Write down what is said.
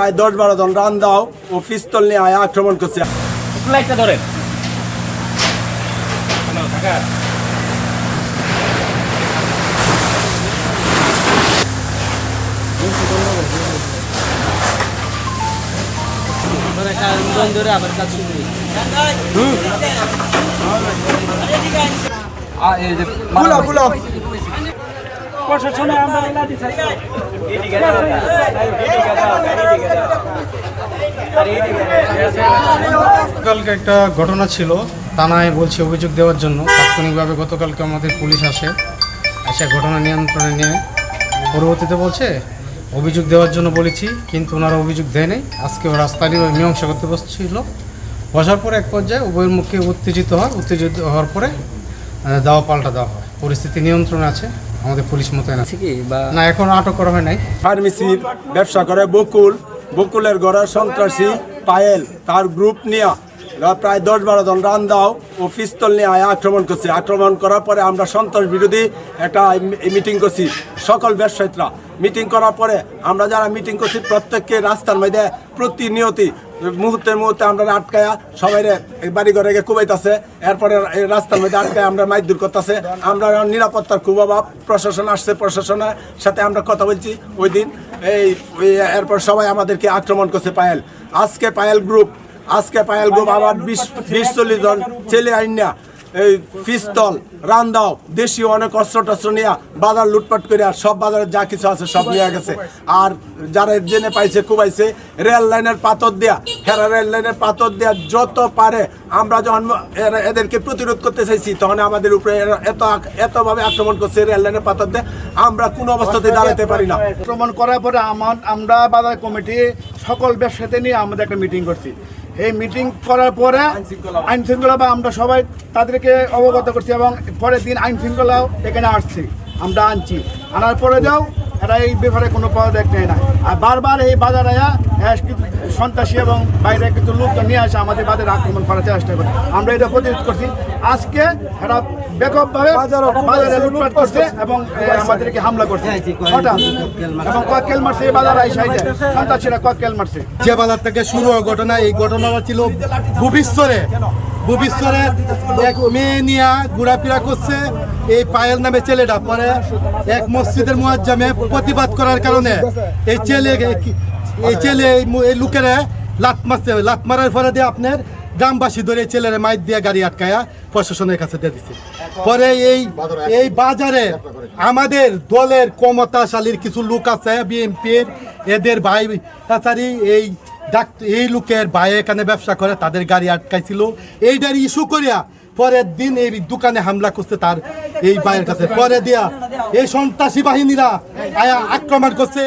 প্রায় 10-12 জন রান্দাও ও পিস্তল নিয়ে আয়া আক্রমণ করছে। গতকালকে একটা ঘটনা ছিল, থানায় বলছে অভিযোগ দেওয়ার জন্য। তাৎক্ষণিকভাবে গতকালকে আমাদের পুলিশ এসে ঘটনা নিয়ন্ত্রণে নিয়ে পরবর্তীতে বলছে অভিযোগ দেওয়ার জন্য বলেছি, কিন্তু ওনারা অভিযোগ দেয় নাই। আজকে ওরা রাস্তায় মীমাংসা করতে বসছিল। বসার পরে এক পর্যায়ে উভয়ের মুখে উত্তেজিত হওয়ার পরে দাওয়া পাল্টা দেওয়া হয়। পরিস্থিতি নিয়ন্ত্রণে আছে, আমাদের পুলিশ মোতায়েন আছে কি না, এখন আটক করা হয় নাই। ফার্মেসির ব্যবসা করে বকুলের ঘরে সন্ত্রাসী পায়েল তার গ্রুপ নিয়ে প্রায় 10-12 জন রান্দাও ও পিস্তল নিয়ে আয়া আক্রমণ করছে। আক্রমণ করার পরে আমরা সন্ত্রাস বিরোধী একটা মিটিং করছি, সকল ব্যবসায়ীরা মিটিং করার পরে আমরা যারা মিটিং করছি প্রত্যেককে রাস্তার মধ্যে প্রতিনিয়তই মুহূর্তে আমরা আটকায়া সবাই বাড়ি ঘরে গিয়ে কুবাইতেছে। এরপরে রাস্তার মধ্যে আটকায় আমরা মাইদুর করতেছে। আমরা নিরাপত্তার খুব অভাব, প্রশাসন আসছে, প্রশাসনের সাথে আমরা কথা বলছি ওই দিন। এরপর সবাই আমাদেরকে আক্রমণ করছে। আজকে পায়েল গ্রুপ আবার 20-40 জন ছেলে আইনা এই পিস্তল রান্দাও দেশীয় অনেক অস্ত্র নিয়ে বাজার লুটপাট করে সব বাজারে যা কিছু আছে সব নিয়ে গেছে। আর যারা জেনে পাইছে কুবাইছে রেল লাইনের পাথর দেয়া, রেল লাইনের পাথর দেয়া যত পারে। আমরা যখন এদেরকে প্রতিরোধ করতে চাইছি তখন আমাদের উপরে এতভাবে আক্রমণ করছে রেল লাইনের পাথর দিয়ে, আমরা কোনো অবস্থাতে দাঁড়াতে পারি না। আক্রমণ করার পরে আমরা বাজার কমিটি সকল ব্যবসাতে নিয়ে আমাদের একটা মিটিং করছি। এই মিটিং করার পরে আইন শৃঙ্খলা বা আমরা সবাই তাদেরকে অবগত করছি এবং পরের দিন আইন শৃঙ্খলাও এখানে আসছি, আমরা আনছি। আনার পরে যাও এরা এই ব্যাপারে কোনো পদক্ষেপ নেয় না। আর বারবার এই বাজার আয়া কিছু সন্ত্রাসী এবং বাইরে কিছু লোকজন নিয়ে আসে আমাদের বাজারে আক্রমণ করার চেষ্টা করে। আমরা এটা প্রতিরোধ করছি। আজকে এরা ব্যাপকভাবে বাজারে লুটপাট করছে এবং আমাদেরকে হামলা করছে হঠাৎ, এবং কয়েল মারছে এই বাজার আইসাইডে সন্ত্রাসীরা কয়েল মারছে। যে বাজার থেকে শুরু হওয়া ঘটনা, এই ঘটনাটা ছিল ভবিষ্যতে এক মেয়ে নিয়ে ঘোরাফেরা করছে এই পায়েল নামে ছেলেটা। পরে এক মসজিদের মুয়াজ্জামে প্রতিবাদ করার কারণে এই ছেলে এই লোকেরা লাত মারছে। লাত মারার পরে দিয়ে আপনার গ্রামবাসী ধরে ছেলেরা মাইর দিয়ে গাড়ি আটকায়া প্রশাসনের কাছে দিয়ে দিচ্ছে। পরে এই বাজারে আমাদের দলের ক্ষমতাশালীর কিছু লোক আছে বিএনপির, এদের ভাই তাছাড়ি এই লোকের ভাই এখানে ব্যবসা করে, তাদের গাড়ি আটকাইছিল। এইটার ইস্যু করিয়া পরের দিন এই দোকানে হামলা করছে তার এই ভাইয়ের কাছে। পরে দিয়া এই সন্ত্রাসী বাহিনীরা আক্রমণ করছে।